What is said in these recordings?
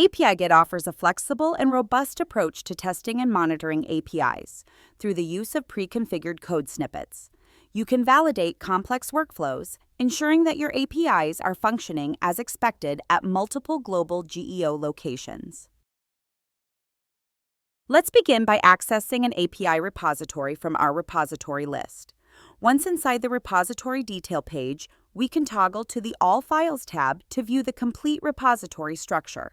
APIGIT offers a flexible and robust approach to testing and monitoring APIs through the use of pre-configured code snippets. You can validate complex workflows, ensuring that your APIs are functioning as expected at multiple global GEO locations. Let's begin by accessing an API repository from our repository list. Once inside the repository detail page, we can toggle to the All Files tab to view the complete repository structure.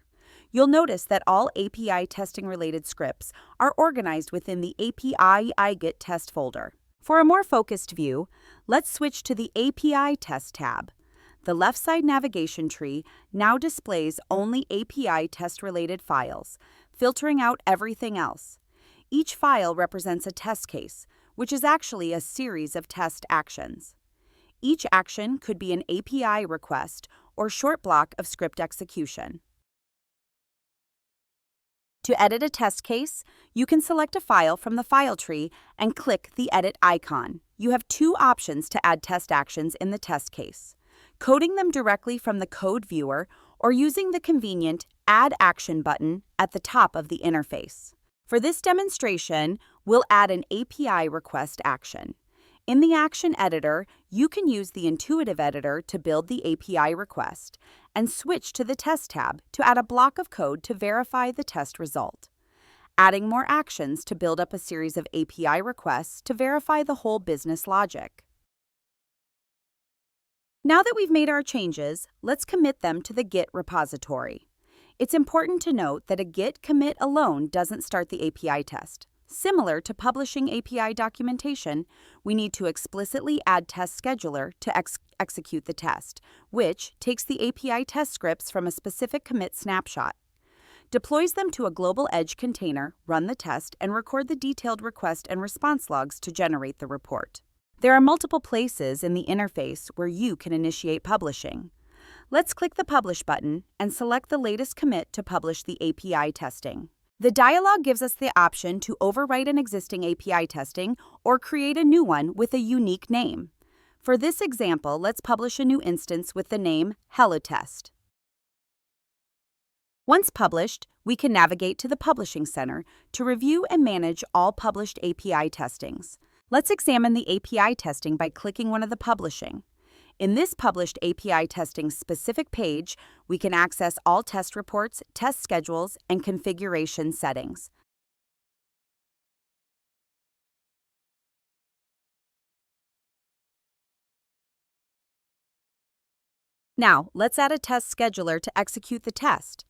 You'll notice that all API testing-related scripts are organized within the APIGIT test folder. For a more focused view, let's switch to the API Test tab. The left side navigation tree now displays only API test-related files, filtering out everything else. Each file represents a test case, which is actually a series of test actions. Each action could be an API request or short block of script execution. To edit a test case, you can select a file from the file tree and click the Edit icon. You have two options to add test actions in the test case: coding them directly from the code viewer or using the convenient Add Action button at the top of the interface. For this demonstration, we'll add an API request action. In the Action Editor, you can use the Intuitive Editor to build the API request and switch to the Test tab to add a block of code to verify the test result. Adding more actions to build up a series of API requests to verify the whole business logic. Now that we've made our changes, let's commit them to the Git repository. It's important to note that a Git commit alone doesn't start the API test. Similar to publishing API documentation, we need to explicitly add Test Scheduler to execute the test, which takes the API test scripts from a specific commit snapshot, deploys them to a global edge container, run the test, and record the detailed request and response logs to generate the report. There are multiple places in the interface where you can initiate publishing. Let's click the Publish button and select the latest commit to publish the API testing. The dialog gives us the option to overwrite an existing API testing or create a new one with a unique name. For this example, let's publish a new instance with the name HelloTest. Once published, we can navigate to the Publishing Center to review and manage all published API testings. Let's examine the API testing by clicking one of the publishing. In this Published API Testing specific page, we can access all test reports, test schedules, and configuration settings. Now, let's add a test scheduler to execute the test.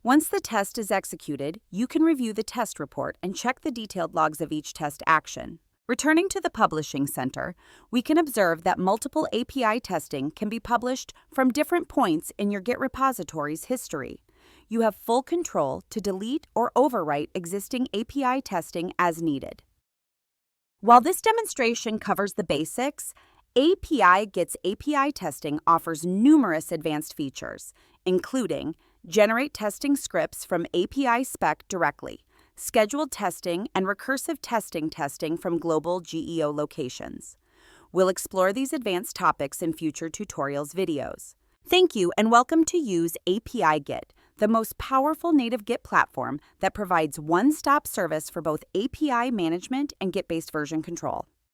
Once the test is executed, you can review the test report and check the detailed logs of each test action. Returning to the Publishing Center, we can observe that multiple API testing can be published from different points in your Git repository's history. You have full control to delete or overwrite existing API testing as needed. While this demonstration covers the basics, APIGIT's API testing offers numerous advanced features, including generate testing scripts from API spec directly, scheduled testing and recursive testing from global GEO locations. We'll explore these advanced topics in future tutorials videos. Thank you and welcome to use APIGIT, the most powerful native Git platform that provides one-stop service for both API management and Git-based version control.